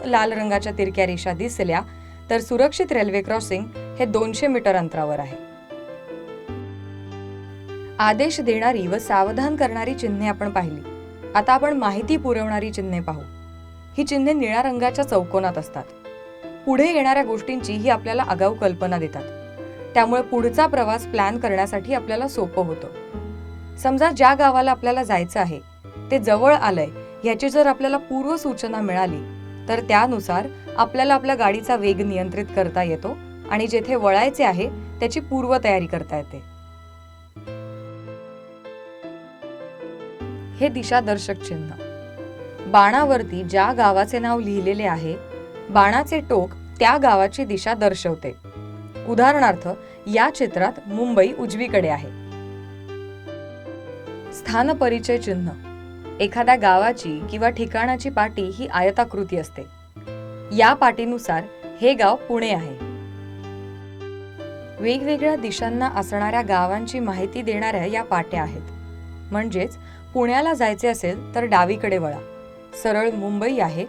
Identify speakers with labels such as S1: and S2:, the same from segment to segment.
S1: लाल रंगाच्या तिरक्या रेषा दिसल्या तर सुरक्षित रेल्वे क्रॉसिंग हे 200 मीटर अंतरावर आहे. आदेश देणारी व सावधान करणारी चिन्हे आपण पाहिली. आता आपण माहिती पुरवणारी चिन्हे पाहू. ही चिन्हे निळ्या रंगाच्या चौकोनात असतात. पुढे येणाऱ्या गोष्टींची ही आपल्याला आगाऊ कल्पना देतात. त्यामुळे पुढचा प्रवास प्लॅन करण्यासाठी आपल्याला सोपं होतं. समजा ज्या गावाला आपल्याला जायचं आहे ते जवळ आलंय याची जर आपल्याला पूर्व सूचना मिळाली तर त्यानुसार आपल्याला आपल्या गाडीचा वेग नियंत्रित करता येतो आणि जेथे वळायचे आहे त्याची पूर्व तयारी करता येते. हे दिशादर्शक चिन्ह. बाणावरती ज्या गावाचे नाव लिहिलेले आहे, बाणाचे टोक त्या गावाची दिशा दर्शवते. उदाहरणार्थ या चित्रात मुंबई उजवीकडे आहे. स्थान परिचय चिन्ह. एखाद्या गावाची किंवा ठिकाणाची पाटी ही आयताकृती असते. या पाटीनुसार हे गाव पुणे आहे. वेगवेगळ्या दिशांना असणाऱ्या गावांची माहिती देणाऱ्या या पाट्या आहेत. म्हणजेच पुण्याला जायचे असेल तर डावीकडे वळा, सरळ मुंबई आहे,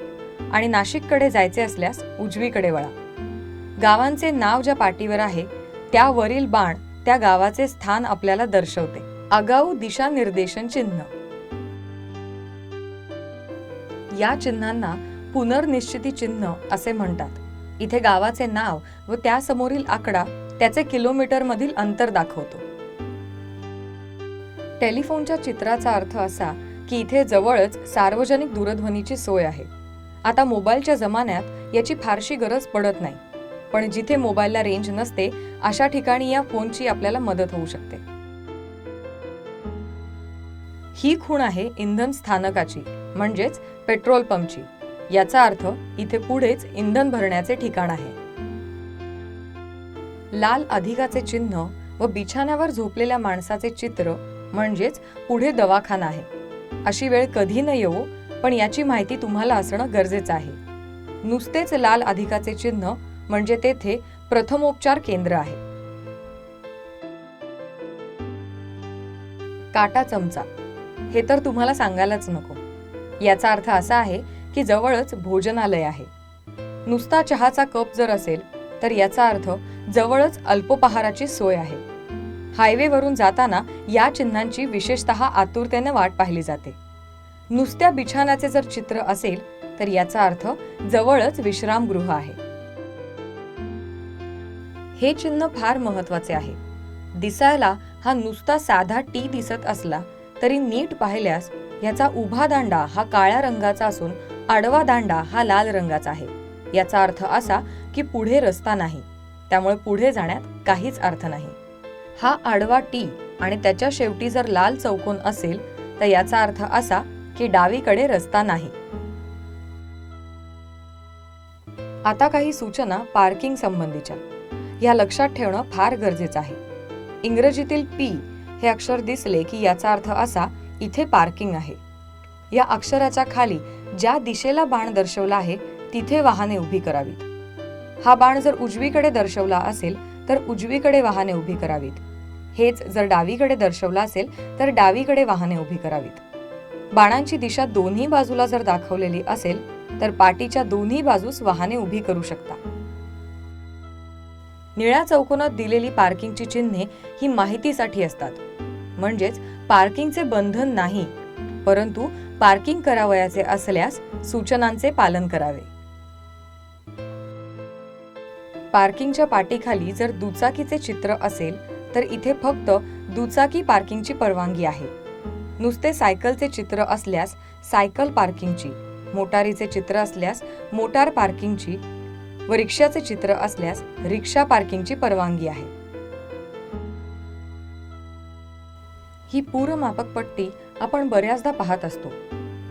S1: आणि नाशिककडे जायचे असल्यास उजवीकडे वळा. गावांचे नाव ज्या पाटीवर आहे त्यावरील बाण त्या गावाचे स्थान आपल्याला दर्शवते. आगाऊ दिशा निर्देशन चिन्ह. या चिन्हांना पुनर्निश्चिती चिन्ह असे म्हणतात. इथे गावाचे नाव व त्यासमोरील आकडा त्याचे किलोमीटर मधील अंतर दाखवतो. टेलिफोनच्या चित्राचा अर्थ असा की इथे जवळच सार्वजनिक दूरध्वनीची सोय आहे. आता मोबाईलच्या जमान्यात याची फारशी गरज पडत नाही, पण जिथे मोबाईलला रेंज नसते अशा ठिकाणी या फोनची आपल्याला मदत होऊ शकते. ही खूण आहे इंधन स्थानकाची, म्हणजेच पेट्रोल पंपची. याचा अर्थ इथे पुढेच इंधन भरण्याचे ठिकाण आहे. लाल अधिकाचे चिन्ह व बिछाण्यावर झोपलेल्या माणसाचे चित्र म्हणजेच पुढे दवाखाना आहे. अशी वेळ कधी न येवो, पण याची माहिती तुम्हाला असणं गरजेचं आहे. नुसतेच लाल अधिकाचे चिन्ह म्हणजे तेथे प्रथमोपचार केंद्र आहे. काटा चमचा. हे तर तुम्हाला सांगायलाच नको. याचा अर्थ असा आहे की जवळच भोजनालय आहे. नुसता चहाचा कप जर असेल तर याचा अर्थ जवळच अल्पोपहाराची सोय आहे. हायवेवरून जाताना या चिन्हांची विशेषतः आतुरतेने वाट पाहिली जाते. नुसत्या बिछाण्याचे जर चित्र असेल तर याचा अर्थ जवळच विश्रामगृह आहे. हे चिन्ह फार महत्वाचे आहे. दिसायला हा नुसता साधा टी दिसत असला तरी नीट पाहिल्यास याचा उभा दांडा हा काळ्या रंगाचा असून आडवा दांडा हा लाल रंगाचा आहे. याचा अर्थ असा की पुढे रस्ता नाही, त्यामुळे पुढे जाण्यात काहीच अर्थ नाही. हा आडवा टी आणि त्याच्या शेवटी जर लाल चौकोन असेल तर याचा अर्थ असा की डावीकडे रस्ता नाही. आता काही सूचना पार्किंग संबंधीच्या. या लक्षात ठेवणं फार गरजेचं आहे. इंग्रजीतील पी हे अक्षर दिसले की याचा अर्थ असा इथे पार्किंग आहे. या अक्षराच्या खाली ज्या दिशेला बाण दर्शवला आहे तिथे वाहने उभी करावीत. हा बाण जर उजवीकडे दर्शवला असेल तर उजवीकडे वाहने उभी करावीत. हेच जर डावीकडे दर्शवला असेल तर डावीकडे वाहने उभी करावीत. बाणांची दिशा दोन्ही बाजूला जर दाखवलेली असेल तर पाटीच्या दोन्ही बाजूस वाहने उभी करू शकता. निळ्या चौकोनात दिलेली पार्किंगची चिन्हे ही माहितीसाठी असतात. म्हणजेच पार्किंगचे बंधन नाही, परंतु पार्किंग करावयाचे असल्यास सूचनांचे पालन करावे. पार्किंगच्या पाटीखाली जर दुचाकीचे चित्र असेल तर इथे फक्त दुचाकी पार्किंगची परवानगी आहे. नुसते सायकलचे चित्र असल्यास सायकल पार्किंगची, मोटारीचे चित्र असल्यास मोटार पार्किंगची व रिक्षाचे चित्र असल्यास रिक्षा पार्किंगची परवानगी आहे. ही पूरमापक पट्टी आपण बऱ्याचदा पाहत असतो,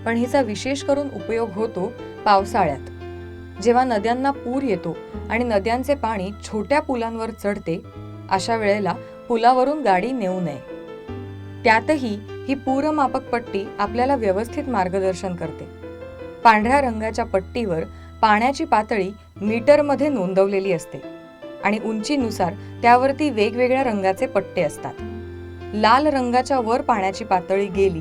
S1: पण हिचा विशेष करून उपयोग होतो पावसाळ्यात. जेव्हा नद्यांना पूर येतो आणि नद्यांचे पाणी छोट्या पुलांवर चढते, अशा वेळेला पुलावरून गाडी नेऊ नये. त्यातही ही पूरमापक पट्टी आपल्याला व्यवस्थित मार्गदर्शन करते. पांढऱ्या रंगाच्या पट्टीवर पाण्याची पातळी मीटरमध्ये नोंदवलेली असते आणि उंचीनुसार त्यावरती वेगवेगळ्या रंगाचे पट्टे असतात. लाल रंगाच्या वर पाण्याची पातळी गेली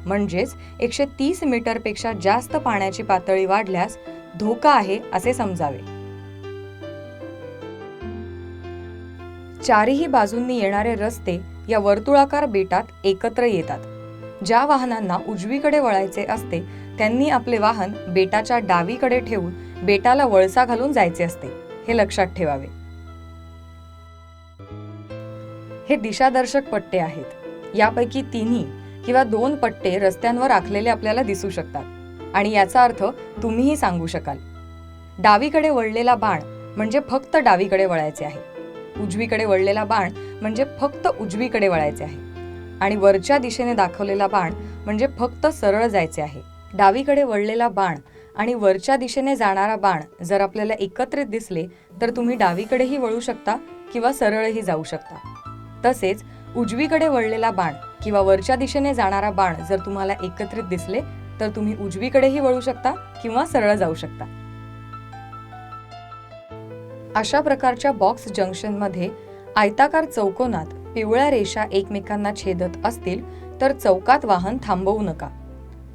S1: म्हणजेच 130 मीटरपेक्षा जास्त पाण्याची पातळी वाढल्यास धोका आहे असे समजावे. चारही बाजूंनी येणारे रस्ते या वर्तुळाकार बेटात एकत्र येतात. ज्या वाहनांना उजवीकडे वळायचे असते त्यांनी आपले वाहन बेटाच्या डावीकडे ठेवून बेटाला वळसा घालून जायचे असते, हे लक्षात ठेवावे. हे दिशादर्शक पट्टे आहेत. यापैकी 3 किंवा 2 पट्टे रस्त्यांवर आखलेले आपल्याला दिसू शकतात आणि याचा अर्थ तुम्हीही सांगू शकाल. डावीकडे वळलेला बाण म्हणजे फक्त डावीकडे वळायचे आहे. उजवीकडे वळलेला बाण म्हणजे फक्त उजवीकडे वळायचे आहे. आणि वरच्या दिशेने दाखवलेला बाण म्हणजे फक्त सरळ जायचे आहे. डावीकडे वळलेला बाण आणि वरच्या दिशेने जाणारा बाण जर आपल्याला एकत्रित दिसले तर तुम्ही डावीकडेही वळू शकता किंवा सरळही जाऊ शकता. तसेच उजवीकडे वळलेला बाण किंवा वरच्या दिशेने जाणारा बाण जर तुम्हाला एकत्रित दिसले तर तुम्ही उजवीकडेही वळू शकता किंवा सरळ जाऊ शकता. अशा प्रकारच्या बॉक्स जंक्शनमध्ये आयताकार चौकोनात पिवळ्या रेषा एकमेकांना छेदत असतील तर चौकात वाहन थांबवू नका.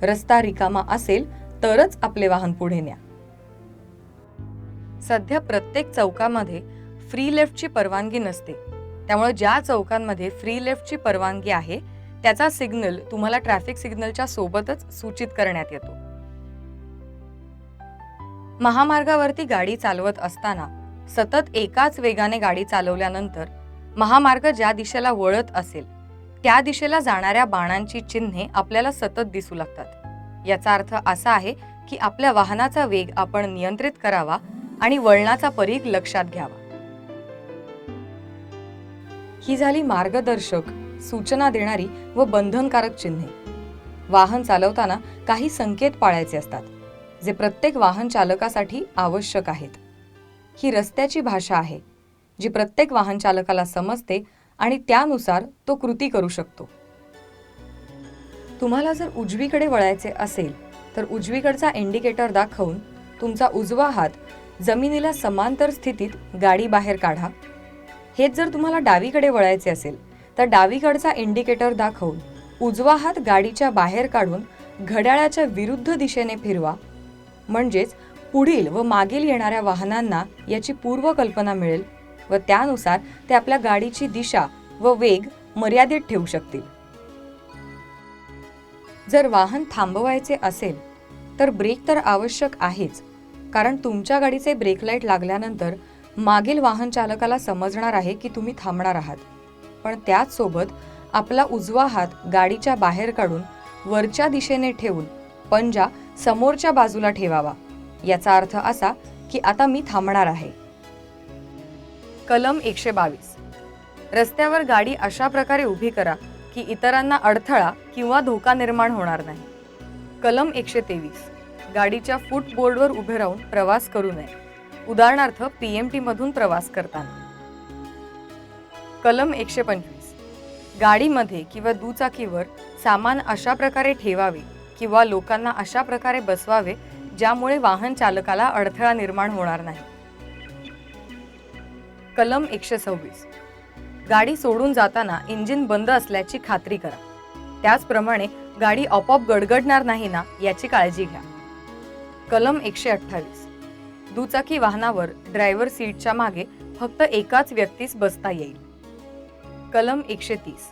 S1: रस्ता रिकामा असेल तरच आपले वाहन पुढे न्या. सध्या प्रत्येक चौकामध्ये फ्री लेफ्टची परवानगी नसते. त्यामुळे ज्या चौकांमध्ये फ्री लेफ्टची परवानगी आहे त्याचा सिग्नल तुम्हाला ट्रॅफिक सिग्नलच्या सोबतच सूचित करण्यात येतो. महामार्गावरती गाडी चालवत असताना सतत एकाच वेगाने गाडी चालवल्यानंतर महामार्ग ज्या दिशेला वळत असेल त्या दिशेला जाणाऱ्या बाणांची चिन्हे आपल्याला सतत दिसू लागतात. याचा अर्थ असा आहे की आपल्या वाहनाचा वेग आपण नियंत्रित करावा आणि वळणाचा परीघ लक्षात घ्यावा. ही झाली मार्गदर्शक, सूचना देणारी व बंधनकारक चिन्हे. वाहन चालवताना काही संकेत पाळायचे असतात जे प्रत्येक वाहन चालकासाठी आवश्यक आहेत. ही रस्त्याची भाषा आहे जी प्रत्येक वाहन चालकाला समजते आणि त्यानुसार तो कृती करू शकतो. तुम्हाला जर उजवीकडे वळायचे असेल तर उजवीकडचा इंडिकेटर दाखवून तुमचा उजवा हात जमिनीला समांतर स्थितीत गाडी बाहेर काढा. हेच जर तुम्हाला डावीकडे वळायचे असेल तर डावीकडचा इंडिकेटर दाखवून उजवा हात गाडीच्या बाहेर काढून घड्याळाच्या विरुद्ध दिशेने फिरवा. म्हणजेच पुढील व मागील येणाऱ्या वाहनांना याची पूर्वकल्पना मिळेल व त्यानुसार ते आपल्या गाडीची दिशा व वेग मर्यादित ठेवू शकतील. जर वाहन थांबवायचे असेल तर ब्रेक तर आवश्यक आहेच, कारण तुमच्या गाडीचे ब्रेक लाईट लागल्यानंतर मागील वाहन चालकाला समजणार आहे की तुम्ही थांबणार आहात. पण त्याच सोबत आपला उजवा हात गाडीच्या बाहेर काढून वरच्या दिशेने ठेवून पंजा समोरच्या बाजूला ठेवावा. याचा अर्थ असा की आता मी थांबणार आहे. कलम 122. रस्त्यावर गाडी अशा प्रकारे उभी करा की इतरांना अडथळा किंवा धोका निर्माण होणार नाही. कलम 123. गाडीच्या फुटबोर्डवर उभे राहून प्रवास करू नये. उदाहरणार्थ PMT मधून प्रवास करताना. कलम 125. गाडीमध्ये किंवा दुचाकीवर सामान अशा प्रकारे ठेवावे किंवा लोकांना अशा प्रकारे बसवावे ज्यामुळे वाहन चालकाला अडथळा निर्माण होणार नाही. कलम 126. गाडी सोडून जाताना इंजिन बंद असल्याची खात्री करा. त्याचप्रमाणे गाडी आपोआप गडगडणार नाही ना याची काळजी घ्या. कलम 128. दुचाकी वाहनावर ड्रायव्हर सीटच्या मागे फक्त एकाच व्यक्तीस बसता येईल. कलम 130.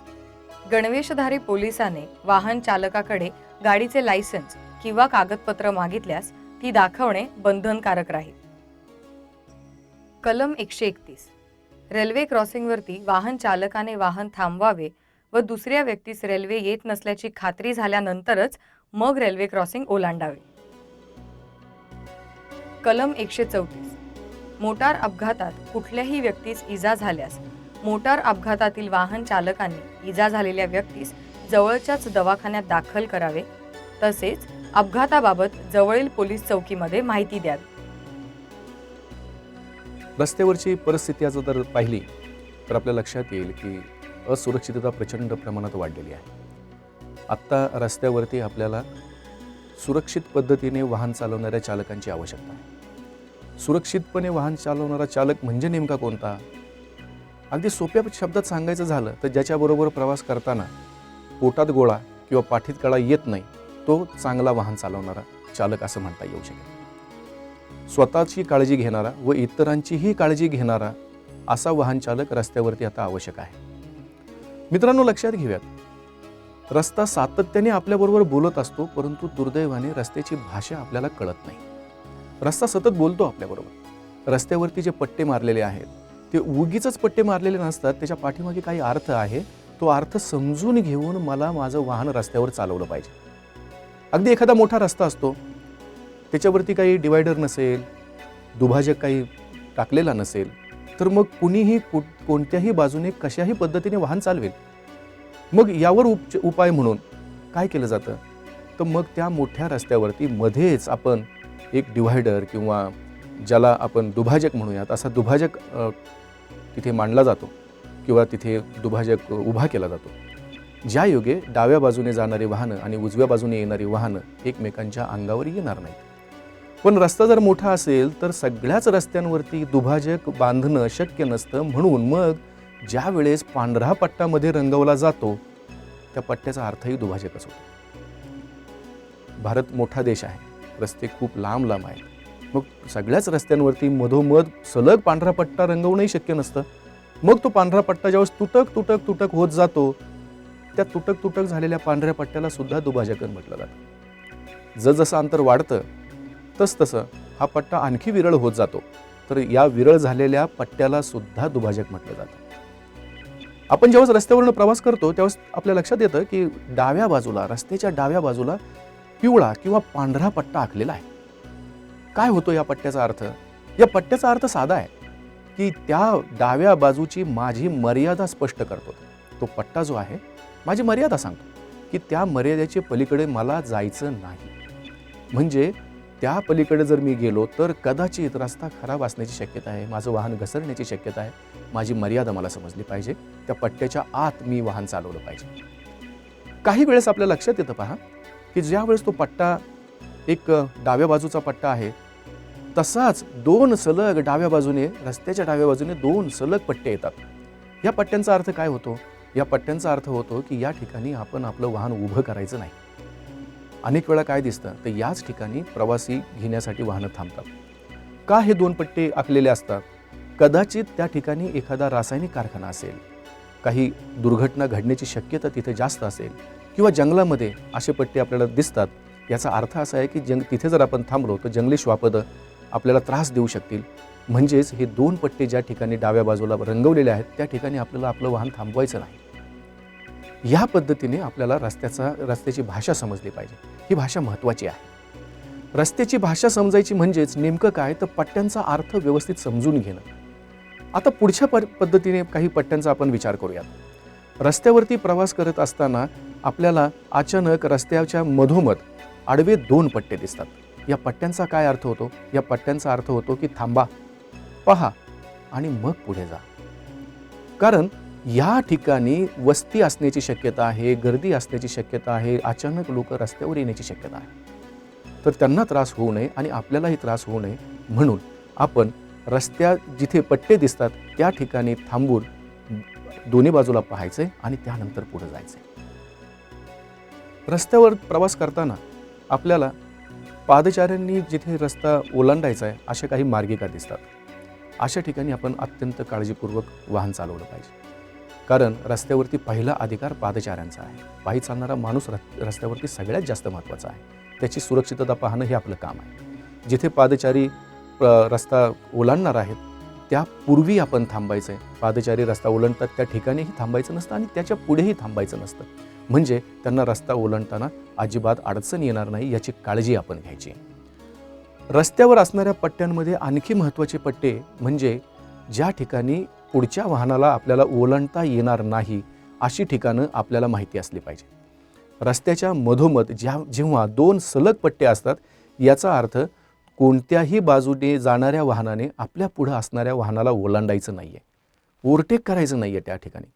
S1: गणवेशधारी पोलिसाने वाहन चालकाकडे गाडीचे लायसन्स किंवा कागदपत्र मागितल्यास ती दाखवणे बंधनकारक राहील. कलम 131. रेल्वे क्रॉसिंगवरती वाहन चालकाने वाहन थांबवावे व दुसऱ्या व्यक्तीस रेल्वे येत नसल्याची खात्री झाल्यानंतरच मग रेल्वे क्रॉसिंग ओलांडावे. कलम 134. मोटार अपघातात कुठल्याही व्यक्तीस इजा झाल्यास मोटार अपघातातील वाहन चालकाने इजा झालेल्या व्यक्तीस जवळच्याच दवाखान्यात दाखल करावे. तसेच अपघाताबाबत जवळील पोलीस चौकीमध्ये माहिती द्यावी.
S2: रस्त्यावरची परिस्थिती आज जर पाहिली तर आपल्या लक्षात येईल की असुरक्षितता प्रचंड प्रमाणात वाढलेली आहे. आत्ता रस्त्यावरती आपल्याला सुरक्षित पद्धतीने वाहन चालवणाऱ्या चालकांची आवश्यकता आहे. सुरक्षितपणे वाहन चालवणारा चालक म्हणजे नेमका कोणता? अगदी सोप्या शब्दात सांगायचं झालं तर ज्याच्याबरोबर प्रवास करताना पोटात गोळा किंवा पाठीत कळा येत नाही तो चांगला वाहन चालवणारा चालक असं म्हणता येऊ शकेल. स्वतःची काळजी घेणारा व इतरांचीही काळजी घेणारा असा वाहन चालक रस्त्यावरती आता आवश्यक आहे. मित्रांनो, लक्षात घेऊयात, रस्ता सातत्याने आपल्याबरोबर बोलत असतो, परंतु दुर्दैवाने रस्त्याची भाषा आपल्याला कळत नाही. रस्ता सतत बोलतो आपल्याबरोबर. रस्त्यावरती जे पट्टे मारलेले आहेत ते उगीचच पट्टे मारलेले नसतात, त्याच्या पाठीमागे काही अर्थ आहे. तो अर्थ समजून घेऊन मला माझं वाहन रस्त्यावर चालवलं पाहिजे. अगदी एखादा मोठा रस्ता असतो, त्याच्यावरती काही डिवायडर नसेल, दुभाजक काही टाकलेला नसेल, तर मग कुणीही कोणत्याही बाजूने कशाही पद्धतीने वाहन चालवेल. मग यावर उपाय म्हणून काय केलं जातं, तर मग त्या मोठ्या रस्त्यावरती मध्येच आपण एक डिव्हायडर किंवा ज्याला आपण दुभाजक म्हणूयात असा दुभाजक तिथे मांडला जातो किंवा तिथे दुभाजक उभा केला जातो, ज्या योगे डाव्या बाजूने जाणारी वाहनं आणि उजव्या बाजूने येणारी वाहनं एकमेकांच्या अंगावर येणार नाहीत. पण रस्ता जर मोठा असेल तर सगळ्याच रस्त्यांवरती दुभाजक बांधणं शक्य नसतं. म्हणून मग ज्या वेळेस पांढरा पट्टा मध्ये रंगवला जातो त्या पट्ट्याचा अर्थही दुभाजकच होतो. भारत मोठा देश आहे, रस्ते खूप लांब लांब आहेत. मग सगळ्याच रस्त्यांवरती मधोमध सलग पांढरा पट्टा रंगवणंही शक्य नसतं. मग तो पांढरा पट्टा ज्यावेळेस तुटक तुटक तुटक होत जातो, त्या तुटक तुटक झालेल्या पांढऱ्या पट्ट्याला सुद्धा दुभाजकन म्हटलं जातं. जसजसं अंतर वाढतं तसतसं हा पट्टा आणखी विरळ होत जातो, तर या विरळ झालेल्या पट्ट्याला सुद्धा दुभाजक म्हटलं जातं. आपण जेव्हा रस्त्यावरून प्रवास करतो त्यावेळेस आपल्या लक्षात येतं की डाव्या बाजूला, रस्त्याच्या डाव्या बाजूला पिवळा किंवा पांढरा पट्टा आखलेला आहे. काय होतो या पट्ट्याचा अर्थ? या पट्ट्याचा अर्थ साधा आहे की त्या डाव्या बाजूची माझी मर्यादा स्पष्ट करतो. तो पट्टा जो आहे माझी मर्यादा सांगतो की त्या मर्यादेच्या पलीकडे मला जायचं नाही. म्हणजे त्या पलीकडे जर मी गेलो तर कदाचित रस्ता खराब असण्याची शक्यता आहे, माझं वाहन घसरण्याची शक्यता आहे. माझी मर्यादा मला समजली पाहिजे. त्या पट्ट्याच्या आत मी वाहन चालवलं पाहिजे. काही वेळेस आपल्या लक्षात येतं पहा की ज्या वेळेस तो पट्टा एक डाव्या बाजूचा पट्टा आहे, तसाच दोन सलग डाव्या बाजूने, रस्त्याच्या डाव्या बाजूने दोन सलग पट्टे येतात. या पट्ट्यांचा अर्थ काय होतो? या पट्ट्यांचा अर्थ होतो की या ठिकाणी आपण आपलं वाहन उभं करायचं नाही. अनेक वेळा काय दिसतं तर याच ठिकाणी प्रवासी घेण्यासाठी वाहनं थांबतात. का हे दोन पट्टे आखलेले असतात? कदाचित त्या ठिकाणी एखादा रासायनिक कारखाना असेल, काही दुर्घटना घडण्याची शक्यता तिथे जास्त असेल, किंवा जंगलामध्ये असे पट्टे आपल्याला दिसतात. याचा अर्थ असा आहे की तिथे जर आपण थांबलो तर जंगली श्वापदं आपल्याला त्रास देऊ शकतील. म्हणजेच हे दोन पट्टे ज्या ठिकाणी डाव्या बाजूला रंगवलेले आहेत त्या ठिकाणी आपल्याला आपलं वाहन थांबवायचं नाही. या पद्धतीने आपल्याला रस्त्याची भाषा समजली पाहिजे. ही भाषा महत्त्वाची आहे. रस्त्याची भाषा समजायची म्हणजेच नेमकं काय तर पट्ट्यांचा अर्थ व्यवस्थित समजून घेणं. आता पुढच्या पद्धतीने काही पट्ट्यांचा आपण विचार करूयात. रस्त्यावरती प्रवास करत असताना आपल्याला अचानक रस्त्याच्या मधोमध आडवे दोन पट्टे दिसतात. या पट्ट्यांचा काय अर्थ होतो? या पट्ट्यांचा अर्थ होतो की थांबा, पहा आणि मग पुढे जा. कारण या ठिकाणी वस्ती असण्याची शक्यता आहे, गर्दी असण्याची शक्यता आहे, अचानक लोक रस्त्यावर येण्याची शक्यता आहे. तर त्यांना त्रास होऊ नये आणि आपल्यालाही त्रास होऊ नये म्हणून आपण रस्त्या जिथे पट्टे दिसतात त्या ठिकाणी थांबून दोन्ही बाजूला पाहायचे आणि त्यानंतर पुढे जायचे. रस्त्यावर प्रवास करताना आपल्याला पादचाऱ्यांनी जिथे रस्ता ओलांडायचा आहे अशा काही मार्गिका दिसतात. अशा ठिकाणी आपण अत्यंत काळजीपूर्वक वाहन चालवलं पाहिजे. कारण रस्त्यावरती पहिला अधिकार पादचाऱ्यांचा आहे. पायी चालणारा माणूस रस्त्यावरती सगळ्यात जास्त महत्त्वाचा आहे. त्याची सुरक्षितता पाहणं हे आपलं काम आहे. जिथे पादचारी रस्ता ओलांडणार आहेत त्यापूर्वी आपण थांबायचं आहे. पादचारी रस्ता ओलांडतात त्या ठिकाणीही थांबायचं नसतं आणि त्याच्या पुढेही थांबायचं नसतं. म्हणजे त्यांना रस्ता ओलांडताना अजिबात अडचण येणार नाही याची काळजी आपण घ्यायची. रस्त्यावर असणाऱ्या पट्ट्यांमध्ये आणखी महत्त्वाचे पट्टे म्हणजे ज्या ठिकाणी पुढच्या वाहनाला आपल्याला ओलांडता येणार नाही अशी ठिकाणं आपल्याला माहिती असली पाहिजे. रस्त्याच्या मधोमध जेव्हा दोन सलग पट्टे असतात याचा अर्थ कोणत्याही बाजूने जाणाऱ्या वाहनाने आपल्या पुढं असणाऱ्या वाहनाला ओलांडायचं नाही आहे, ओव्हरटेक करायचं नाही आहे. त्या ठिकाणी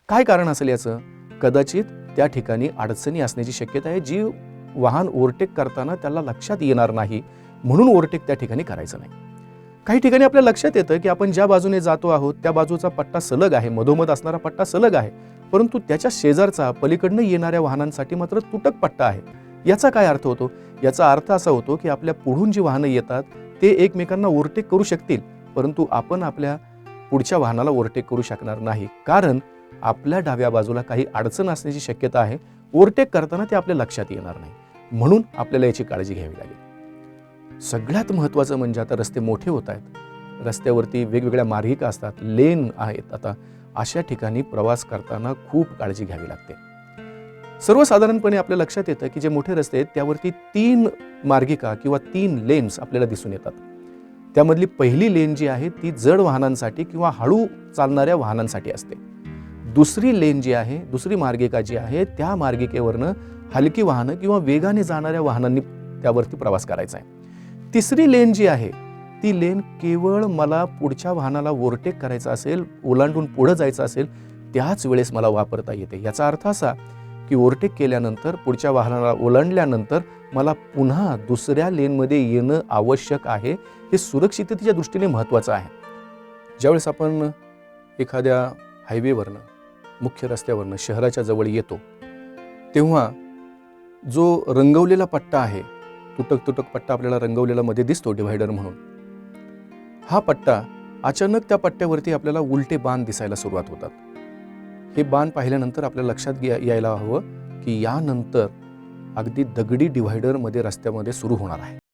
S2: काय कारण असेल याचं? कदाचित त्या ठिकाणी अडचणी असण्याची शक्यता आहे जी वाहन ओव्हरटेक करताना त्याला लक्षात येणार नाही, म्हणून ओव्हरटेक त्या ठिकाणी करायचं नाही. काही ठिकाणी आपल्या लक्षात येतं की आपण ज्या बाजूने जातो आहोत त्या बाजूचा पट्टा सलग आहे, मधोमध असणारा पट्टा सलग आहे, परंतु त्याच्या शेजारचा पलीकडनं येणाऱ्या वाहनांसाठी मात्र तुटक पट्टा आहे. याचा काय अर्थ होतो? याचा अर्थ असा होतो की आपल्या पुढून जी वाहनं येतात ते एकमेकांना ओव्हरटेक करू शकतील, परंतु आपण आपल्या पुढच्या वाहनाला ओव्हरटेक करू शकणार नाही, कारण आपल्या डाव्या बाजूला काही अडचण असण्याची शक्यता आहे. ओव्हरटेक करताना ते आपल्या लक्षात येणार नाही, म्हणून आपल्याला याची काळजी घ्यावी लागेल. सगळ्यात महत्त्वाचं म्हणजे आता रस्ते मोठे होत आहेत, रस्त्यावरती वेगवेगळ्या मार्गिका असतात, लेन आहेत. आता अशा ठिकाणी प्रवास करताना खूप काळजी घ्यावी लागते. सर्वसाधारणपणे आपल्या लक्षात येतं की जे मोठे रस्ते आहेत त्यावरती 3 मार्गिका किंवा 3 लेन्स आपल्याला दिसून येतात. त्यामधली पहिली लेन जी आहे ती जड वाहनांसाठी किंवा हळू चालणाऱ्या वाहनांसाठी असते. दुसरी लेन जी आहे, दुसरी मार्गिका जी आहे, त्या मार्गिकेवरनं हलकी वाहनं किंवा वेगाने जाणाऱ्या वाहनांनी त्यावरती प्रवास करायचा आहे. तिसरी लेन जी आहे ती लेन केवळ मला पुढच्या वाहनाला ओव्हरटेक करायचा असेल, ओलांडून पुढे जायचं असेल, त्याच वेळेस मला वापरता येते. याचा अर्थ असा की ओव्हरटेक केल्यानंतर, पुढच्या वाहनाला ओलांडल्यानंतर मला पुन्हा दुसऱ्या लेनमध्ये येणं आवश्यक आहे. हे सुरक्षिततेच्या दृष्टीने महत्त्वाचं आहे. ज्यावेळेस आपण एखाद्या हायवेवरनं, मुख्य रस्त्यावरनं शहराच्या जवळ येतो, तेव्हा जो रंगवलेला पट्टा आहे, तुटक तुटक पट्टा आपल्याला रंगवलेला मध्ये दिसतो डिव्हायडर म्हणून, हा पट्टा अचानक त्या पट्ट्यावरती आपल्याला उलटे बाण दिसायला सुरुवात होतात. हे बाण पाहिल्यानंतर आपल्या लक्षात यायला हवं की यानंतर अगदी दगडी डिव्हायडर मध्ये रस्त्यामध्ये सुरू होणार आहे.